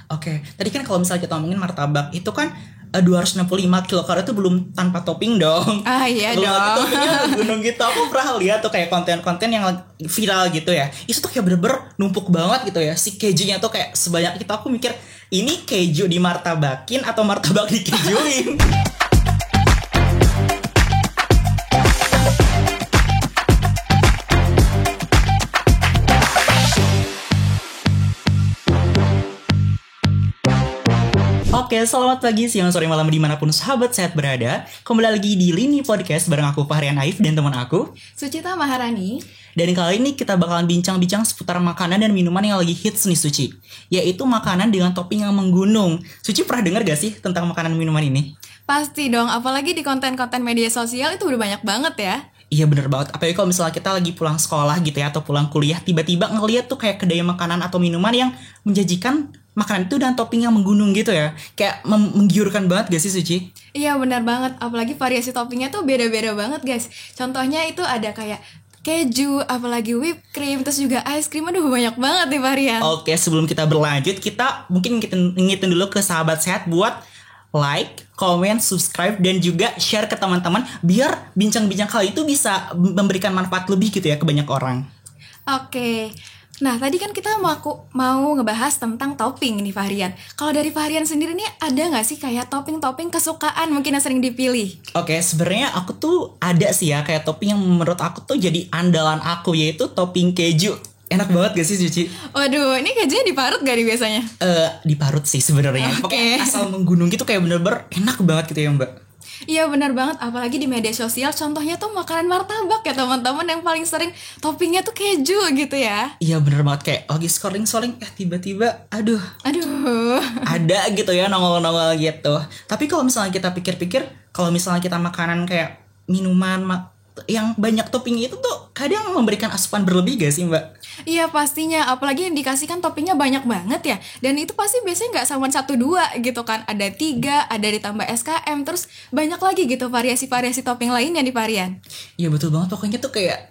Oke, tadi kan kalau misalnya kita ngomongin martabak itu kan 265 kilokalori itu belum tanpa topping dong. Ah iya Belum lagi dong. toppingnya gunung gitu. Aku pernah lihat tuh kayak konten-konten yang viral gitu ya. Itu tuh kayak bener-bener numpuk banget gitu ya. Si kejunya tuh kayak sebanyak itu. Aku mikir ini keju dimartabakin atau martabak dikejuin. Oke, selamat pagi, siang, sore, malam dimanapun sahabat sehat berada. Kembali lagi di Lini Podcast bareng aku Fahrian Aif dan teman aku Sucita Maharani. Dan kali ini kita bakalan bincang-bincang seputar makanan dan minuman yang lagi hits nih Suci. Yaitu makanan dengan topping yang menggunung. Suci pernah dengar gak sih tentang makanan minuman ini? Pasti dong, apalagi di konten-konten media sosial itu udah banyak banget ya. Iya bener banget, apalagi kalau misalnya kita lagi pulang sekolah gitu ya, atau pulang kuliah, tiba-tiba ngeliat tuh kayak kedai makanan atau minuman yang menjanjikan makanan itu dan topping yang menggunung gitu ya. Kayak menggiurkan banget gak sih Suci? Iya benar banget, apalagi variasi toppingnya tuh beda-beda banget guys. Contohnya itu ada kayak keju, apalagi whipped cream, terus juga ice cream. Aduh banyak banget nih varian. Oke, sebelum kita berlanjut, kita mungkin ngingetin dulu ke sahabat sehat buat like, comment, subscribe, dan juga share ke teman-teman biar bincang-bincang kali itu bisa memberikan manfaat lebih gitu ya ke banyak orang. Oke. Nah, tadi kan kita mau ngebahas tentang topping nih Fahrian. Kalau dari Fahrian sendiri nih ada nggak sih kayak topping-topping kesukaan mungkin yang sering dipilih? Oke, sebenarnya aku tuh ada sih ya kayak topping yang menurut aku tuh jadi andalan aku, yaitu topping keju. Enak banget gak sih Suci? Waduh, ini kejunya diparut gak nih biasanya? Diparut sih sebenarnya. Pokoknya asal menggunung gitu kayak bener-bener enak banget gitu ya Mbak. Iya benar banget, apalagi di media sosial contohnya tuh makanan martabak ya teman-teman yang paling sering toppingnya tuh keju gitu ya. Iya bener banget, kayak lagi scrolling tiba-tiba aduh ada gitu ya nongol-nongol gitu. Tapi kalau misalnya kita pikir-pikir, kalau misalnya kita makanan kayak minuman yang banyak topping itu tuh kadang memberikan asupan berlebih gak sih Mbak? Iya pastinya, apalagi yang dikasihkan toppingnya banyak banget ya. Dan itu pasti biasanya gak sama 1-2 gitu kan. Ada 3, ada ditambah SKM, terus banyak lagi gitu variasi-variasi topping lainnya di varian. Iya betul banget, pokoknya tuh kayak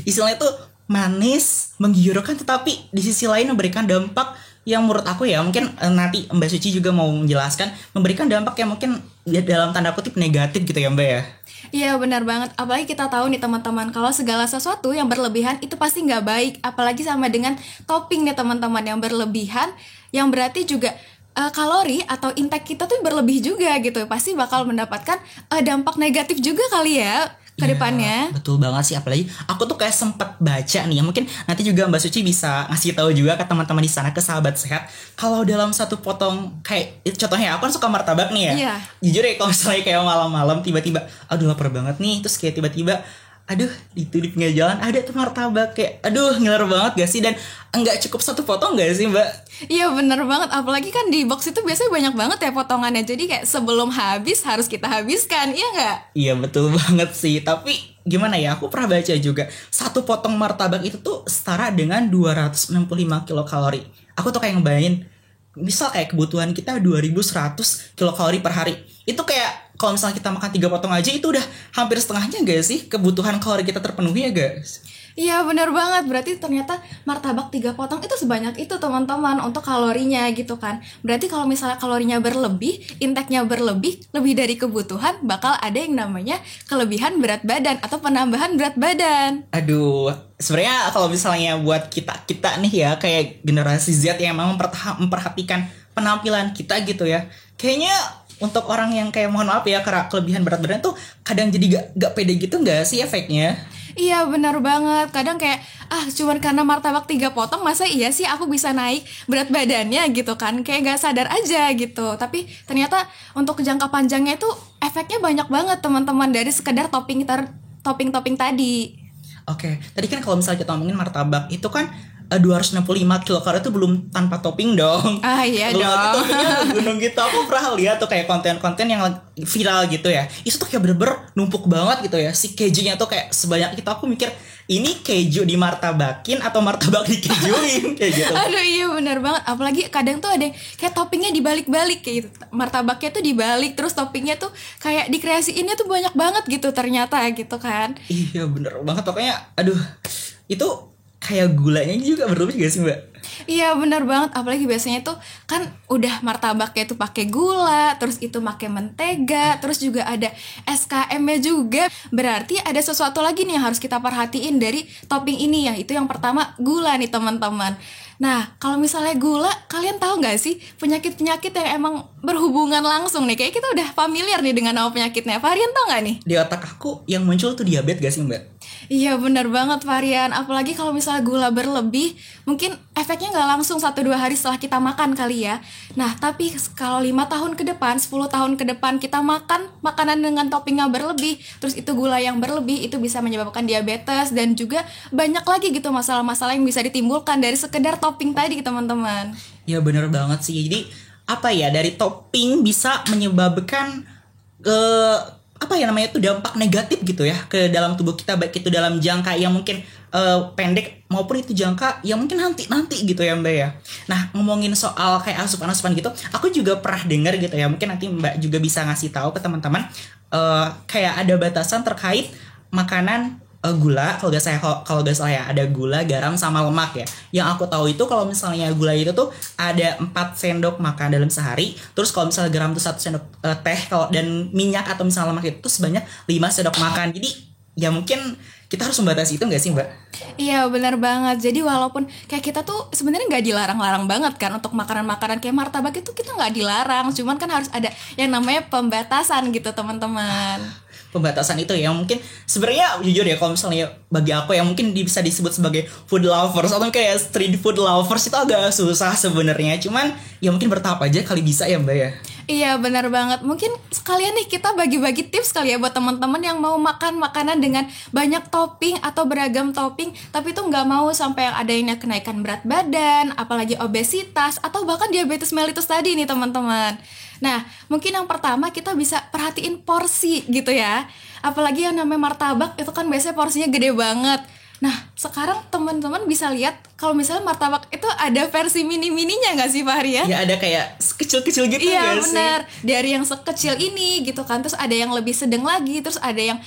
istilahnya tuh manis, menggiurkan, tetapi di sisi lain memberikan dampak yang menurut aku ya mungkin nanti Mbak Suci juga mau menjelaskan, memberikan dampak yang mungkin dalam tanda kutip negatif gitu ya Mbak ya. Iya benar banget, apalagi kita tahu nih teman-teman kalau segala sesuatu yang berlebihan itu pasti nggak baik, apalagi sama dengan topping nih teman-teman yang berlebihan, yang berarti juga kalori atau intake kita tuh berlebih juga gitu, pasti bakal mendapatkan dampak negatif juga kali ya ke depannya. Betul banget sih, apalagi aku tuh kayak sempat baca nih ya, mungkin nanti juga Mbak Suci bisa ngasih tahu juga ke teman-teman di sana, ke sahabat sehat, kalau dalam satu potong kayak contohnya aku kan suka martabak nih ya. Iya. Jujur ya kalau misalnya kayak malam-malam tiba-tiba aduh lapar banget nih, terus kayak tiba-tiba aduh di pinggir jalan ada tuh martabak, kayak aduh ngiler banget gak sih, dan enggak cukup satu potong gak sih Mbak? Iya bener banget, apalagi kan di box itu biasanya banyak banget ya potongannya, jadi kayak sebelum habis harus kita habiskan, iya nggak? Iya betul banget sih, tapi gimana ya, aku pernah baca juga satu potong martabak itu tuh setara dengan 265 kilokalori. Aku tuh kayak ngebayangin, misal kayak kebutuhan kita 2100 kilokalori per hari, itu kayak kalau misalnya kita makan 3 potong aja itu udah hampir setengahnya gak sih kebutuhan kalori kita terpenuhi ya guys? Iya benar banget, berarti ternyata martabak 3 potong itu sebanyak itu teman-teman untuk kalorinya gitu kan. Berarti kalau misalnya kalorinya berlebih, intake-nya berlebih, lebih dari kebutuhan, bakal ada yang namanya kelebihan berat badan atau penambahan berat badan. Aduh, sebenarnya kalau misalnya buat kita nih ya, kayak generasi Z yang memang memperhatikan penampilan kita gitu ya, kayaknya untuk orang yang kayak mohon maaf ya karena kelebihan berat badan tuh kadang jadi gak pede gitu gak sih efeknya? Iya benar banget, kadang kayak cuman karena martabak 3 potong masa iya sih aku bisa naik berat badannya gitu kan, kayak gak sadar aja gitu. Tapi ternyata untuk jangka panjangnya itu efeknya banyak banget teman-teman dari sekedar topping tadi. Oke, tadi kan kalau misalnya kita ngomongin martabak itu kan 265 kilokalori itu belum tanpa topping dong. Iya belum dong. lagi toppingnya gunung gitu. Aku pernah lihat tuh kayak konten-konten yang viral gitu ya. Itu tuh kayak bener-bener numpuk banget gitu ya. Si kejunya tuh kayak sebanyak itu. Aku mikir ini keju dimartabakin atau martabak dikejuin kayak gitu. Aduh iya benar banget. Apalagi kadang tuh ada yang kayak toppingnya dibalik-balik kayak gitu. Martabaknya tuh dibalik, terus toppingnya tuh kayak dikreasiinnya tuh banyak banget gitu ternyata gitu kan. Iya bener banget. Pokoknya aduh, itu kayak gulanya juga berlebih gak sih Mbak? Iya bener banget, apalagi biasanya tuh kan udah martabaknya tuh pakai gula, terus itu pakai mentega, terus juga ada SKM-nya juga. Berarti ada sesuatu lagi nih yang harus kita perhatiin dari topping ini, yang itu yang pertama gula nih teman-teman. Nah, kalau misalnya gula, kalian tahu nggak sih penyakit-penyakit yang emang berhubungan langsung nih? Kayak kita udah familiar nih dengan nama penyakitnya. Varian tahu nggak nih? Di otak aku yang muncul tuh diabetes gak sih Mbak? Iya benar banget Varian. Apalagi kalau misalnya gula berlebih, mungkin efeknya nggak langsung 1-2 hari setelah kita makan kali ya. Nah tapi kalau 5 tahun ke depan, 10 tahun ke depan kita makan makanan dengan toppingnya berlebih, terus itu gula yang berlebih, itu bisa menyebabkan diabetes. Dan juga banyak lagi gitu masalah-masalah yang bisa ditimbulkan dari sekedar topping tadi teman-teman. Ya bener banget sih. Jadi apa ya, dari topping bisa menyebabkan apa ya namanya itu dampak negatif gitu ya ke dalam tubuh kita, baik itu dalam jangka yang mungkin pendek maupun itu jangka yang mungkin nanti gitu ya Mbak ya. Nah ngomongin soal kayak asupan-asupan gitu, aku juga pernah dengar gitu ya, mungkin nanti Mbak juga bisa ngasih tahu ke teman-teman kayak ada batasan terkait makanan gula, kalau gak salah ya, ada gula, garam sama lemak ya. Yang aku tahu itu kalau misalnya gula itu tuh ada 4 sendok makan dalam sehari. Terus kalau misalnya garam tuh 1 sendok teh, dan minyak atau misalnya lemak itu tuh sebanyak 5 sendok makan. Jadi ya mungkin kita harus membatasi itu gak sih Mbak? Iya benar banget. Jadi walaupun kayak kita tuh sebenarnya nggak dilarang-larang banget kan untuk makanan-makanan kayak martabak itu, kita nggak dilarang. Cuman kan harus ada yang namanya pembatasan gitu teman-teman. Pembatasan itu ya mungkin sebenarnya jujur ya, kalau misalnya bagi aku yang mungkin bisa disebut sebagai food lovers atau kayak street food lovers itu agak susah sebenarnya, cuman ya mungkin bertahap aja kali bisa ya Mbak ya. Iya benar banget. Mungkin sekalian nih kita bagi-bagi tips kali ya buat teman-teman yang mau makan makanan dengan banyak topping atau beragam topping, tapi tuh nggak mau sampai yang adanya kenaikan berat badan, apalagi obesitas atau bahkan diabetes mellitus tadi nih teman-teman. Nah, mungkin yang pertama kita bisa perhatiin porsi gitu ya. Apalagi yang namanya martabak itu kan biasanya porsinya gede banget. Nah, sekarang teman-teman bisa lihat kalau misalnya martabak itu ada versi mini-mininya nggak sih Fahri ya? Ya ada kayak kecil-kecil gitu iya, nggak sih? Iya benar. Dari yang sekecil ini gitu kan, terus ada yang lebih sedang lagi, terus ada yang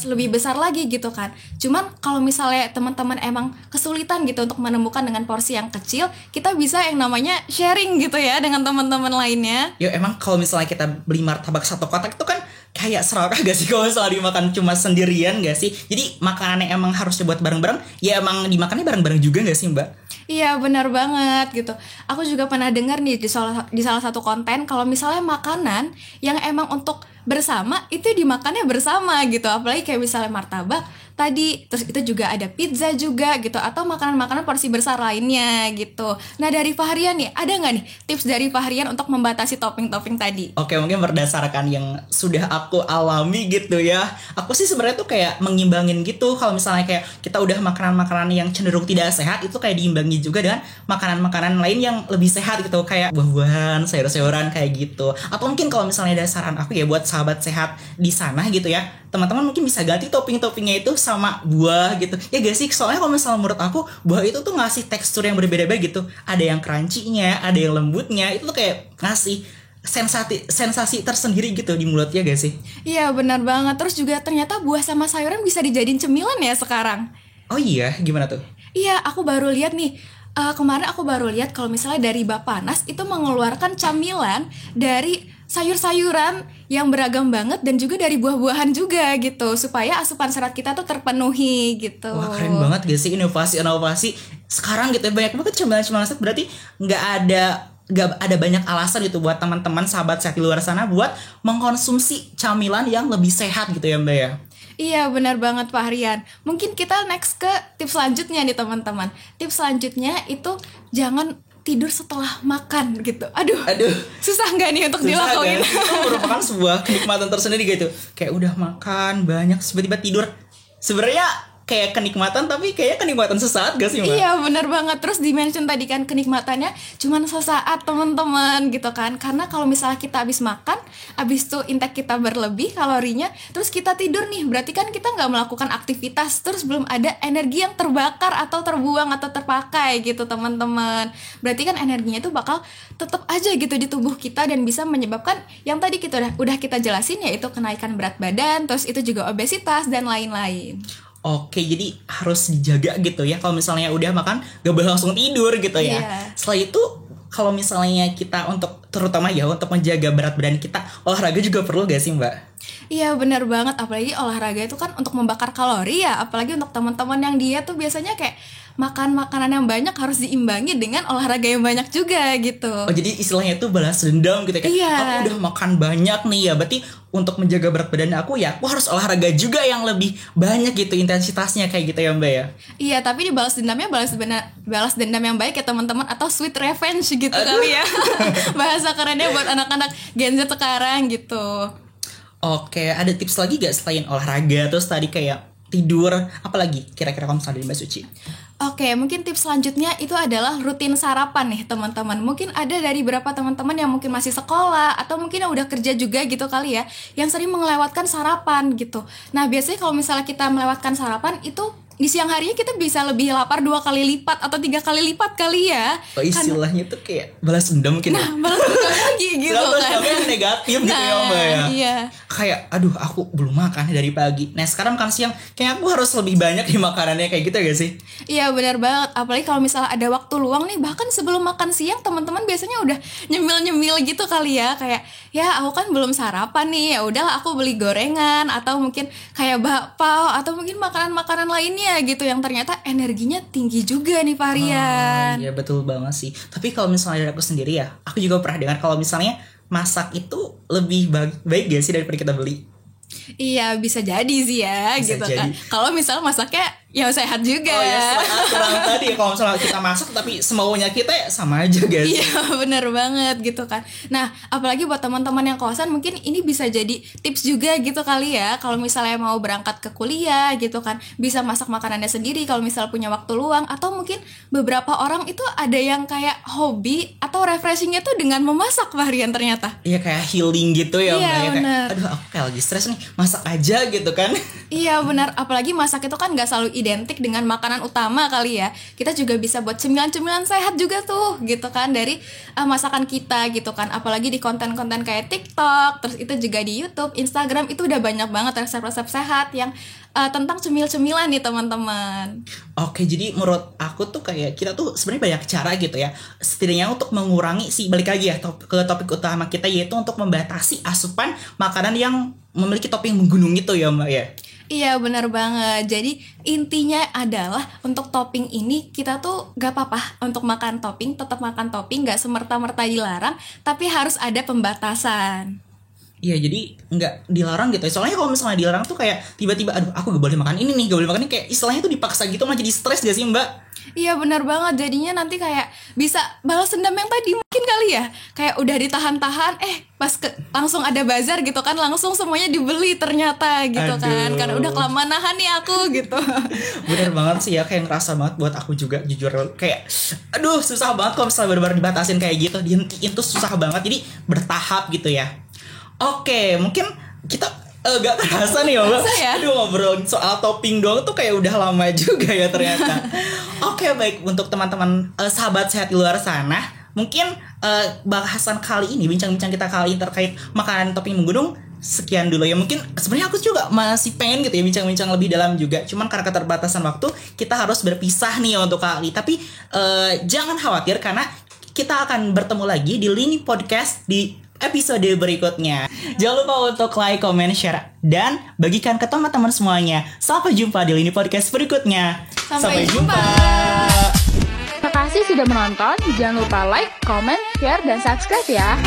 lebih besar lagi gitu kan. Cuman kalau misalnya teman-teman emang kesulitan gitu untuk menemukan dengan porsi yang kecil, kita bisa yang namanya sharing gitu ya dengan teman-teman lainnya. Ya emang kalau misalnya kita beli martabak 1 kotak itu kan kayak serakah gak sih kalau misalnya dimakan cuma sendirian gak sih? Jadi makanannya emang harus dibuat bareng-bareng, ya emang dimakannya bareng-bareng juga gak sih Mbak? Iya benar banget gitu. Aku juga pernah dengar nih di salah satu konten kalau misalnya makanan yang emang untuk bersama itu dimakannya bersama gitu. Apalagi kayak misalnya martabak tadi, terus itu juga ada pizza juga gitu, atau makanan-makanan porsi besar lainnya gitu. Nah dari Fahrian nih, ada nggak nih tips dari Fahrian untuk membatasi topping-topping tadi? Oke, mungkin berdasarkan yang sudah aku alami gitu ya. Aku sih sebenarnya tuh kayak mengimbangin gitu. Kalau misalnya kayak kita udah makanan-makanan yang cenderung tidak sehat, itu kayak diimbangi juga dengan makanan-makanan lain yang lebih sehat gitu, kayak buah-buahan, sayur-sayuran kayak gitu. Atau mungkin kalau misalnya ada saran aku ya buat sahabat sehat di sana gitu ya, teman-teman mungkin bisa ganti topping-toppingnya itu sama buah gitu. Ya gak sih? Soalnya kalau misalnya menurut aku buah itu tuh ngasih tekstur yang berbeda-beda gitu. Ada yang crunchy-nya, ada yang lembutnya. Itu tuh kayak ngasih sensasi tersendiri gitu di mulut, ya gak sih? Iya benar banget. Terus juga ternyata buah sama sayuran bisa dijadiin cemilan ya sekarang. Oh iya, gimana tuh? Iya, aku baru lihat nih. Kemarin aku baru lihat kalau misalnya dari Bappenas itu mengeluarkan camilan dari sayur-sayuran yang beragam banget dan juga dari buah-buahan juga gitu, supaya asupan serat kita tuh terpenuhi gitu. Wah keren banget gak sih inovasi sekarang gitu ya, banyak banget cemilan-cemilan sehat. Berarti nggak ada banyak alasan gitu buat teman-teman sahabat sehat di luar sana buat mengkonsumsi camilan yang lebih sehat gitu ya Mbak ya. Iya benar banget Pak Rian. Mungkin kita next ke tips selanjutnya nih teman-teman. Tips selanjutnya itu jangan tidur setelah makan gitu. Aduh. Susah nggak nih untuk dilakuin? Itu merupakan sebuah kenikmatan tersendiri gitu. Kayak udah makan banyak tiba-tiba tidur. Sebenarnya kayak kenikmatan, tapi kayak kenikmatan sesaat gak sih Mbak? Iya benar banget. Terus dimention tadi kan kenikmatannya cuman sesaat teman-teman gitu kan. Karena kalau misalnya kita habis makan, habis itu intake kita berlebih kalorinya, terus kita tidur nih, berarti kan kita nggak melakukan aktivitas, terus belum ada energi yang terbakar atau terbuang atau terpakai gitu teman-teman. Berarti kan energinya itu bakal tetap aja gitu di tubuh kita dan bisa menyebabkan yang tadi kita udah kita jelasin, yaitu kenaikan berat badan, terus itu juga obesitas dan lain-lain. Oke, jadi harus dijaga gitu ya. Kalau misalnya udah makan, gak boleh langsung tidur gitu ya. Iya. Setelah itu, kalau misalnya kita untuk, terutama ya untuk menjaga berat badan kita, olahraga juga perlu gak sih Mbak? Iya benar banget, apalagi olahraga itu kan untuk membakar kalori ya. Apalagi untuk teman-teman yang diet tuh biasanya kayak makan makanan yang banyak harus diimbangi dengan olahraga yang banyak juga gitu. Oh, jadi istilahnya itu balas dendam gitu ya. Iya. Aku udah makan banyak nih ya, berarti untuk menjaga berat badan aku ya, aku harus olahraga juga yang lebih banyak gitu intensitasnya kayak gitu ya Mbak ya. Iya, tapi dibalas dendamnya balas dendam yang baik ya teman-teman, atau sweet revenge gitu kali ya. Bahasa kerennya buat anak-anak Gen Z sekarang gitu. Oke, ada tips lagi gak selain olahraga terus tadi kayak tidur, apalagi kira-kira kalau misalnya dari Mbak Suci? Oke, mungkin tips selanjutnya itu adalah rutin sarapan nih teman-teman. Mungkin ada dari beberapa teman-teman yang mungkin masih sekolah atau mungkin yang udah kerja juga gitu kali ya, yang sering melewatkan sarapan gitu. Nah, biasanya kalau misalnya kita melewatkan sarapan itu di siang harinya kita bisa lebih lapar 2 kali lipat atau 3 kali lipat kali ya. Oh, istilahnya tuh kayak balas dendam mungkin. Nah, balas dendam lagi gitu kan. Yang negatif gitu ya Mbak ya. Iya. Kayak aduh aku belum makan dari pagi. Nah sekarang makan siang, kayak aku harus lebih banyak di makanannya kayak gitu gak sih? Iya benar banget. Apalagi kalau misalnya ada waktu luang nih, bahkan sebelum makan siang teman-teman biasanya udah nyemil-nyemil gitu kali ya. Kayak ya aku kan belum sarapan nih, ya udahlah aku beli gorengan atau mungkin kayak bakpao atau mungkin makanan-makanan lainnya gitu yang ternyata energinya tinggi juga nih varian. Iya betul banget sih. Tapi kalau misalnya dari aku sendiri ya, aku juga pernah dengar kalau misalnya masak itu lebih baik gak sih daripada kita beli? Iya bisa jadi sih ya Bisa gitu jadi. kan. Kalau misalnya masaknya ya sehat juga. Oh ya, aturan tadi kalau misalnya kita masak tapi semaunya kita ya sama aja guys. Iya bener banget gitu kan. Nah apalagi buat teman-teman yang kosan mungkin ini bisa jadi tips juga gitu kali ya. Kalau misalnya mau berangkat ke kuliah gitu kan, bisa masak makanannya sendiri kalau misalnya punya waktu luang. Atau mungkin beberapa orang itu ada yang kayak hobi atau refreshingnya tuh dengan memasak varian ternyata. Iya kayak healing gitu ya Iya, Mbak ya. bener. Kayak, aduh aku kayak lagi stres nih, masak aja gitu kan. Iya benar, apalagi masak itu kan gak selalu identik dengan makanan utama kali ya. Kita juga bisa buat cemilan-cemilan sehat juga tuh gitu kan dari masakan kita gitu kan. Apalagi di konten-konten kayak TikTok, terus itu juga di YouTube, Instagram itu udah banyak banget resep-resep sehat yang tentang cemil-cemilan nih teman-teman. Oke, jadi menurut aku tuh kayak kita tuh sebenarnya banyak cara gitu ya. Setidaknya untuk mengurangi balik lagi ya ke topik utama kita, yaitu untuk membatasi asupan makanan yang memiliki topping menggunung itu ya Mbak ya. Iya benar banget. Jadi intinya adalah untuk topping ini kita tuh gak apa-apa untuk makan topping, tetap makan topping, gak semerta-merta dilarang, tapi harus ada pembatasan. Iya, jadi nggak dilarang gitu. Soalnya kalau misalnya dilarang tuh kayak tiba-tiba aduh aku gak boleh makan ini nih, gak boleh makan ini, kayak istilahnya tuh dipaksa gitu, malah jadi stres gak sih Mbak? Iya benar banget, jadinya nanti kayak bisa balas dendam yang tadi mungkin kali ya. Kayak udah ditahan-tahan, pas langsung ada bazar gitu kan, langsung semuanya dibeli ternyata gitu kan. Aduh. Karena udah kelamaan nahan nih aku gitu. Bener banget sih ya, kayak ngerasa banget buat aku juga jujur. Kayak aduh susah banget kalau misalnya bener-bener dibatasin kayak gitu, dihentiin tuh susah banget. Jadi bertahap gitu ya. Oke, mungkin kita gak terasa nih ya Mbak. Ya? Aduh ngobrol soal topping doang tuh kayak udah lama juga ya ternyata. Oke, baik untuk teman-teman sahabat sehat di luar sana, mungkin bahasan kali ini, bincang-bincang kita kali ini terkait makanan topping menggunung sekian dulu ya. Mungkin sebenarnya aku juga masih pengen gitu ya bincang-bincang lebih dalam juga. Cuman karena keterbatasan waktu kita harus berpisah nih untuk kali. Tapi jangan khawatir karena kita akan bertemu lagi di Lini Podcast di episode berikutnya. Jangan lupa untuk like, comment, share, dan bagikan ke teman-teman semuanya. Sampai jumpa di Lini Podcast berikutnya. Sampai jumpa. Terima kasih sudah menonton. Jangan lupa like, comment, share, dan subscribe ya.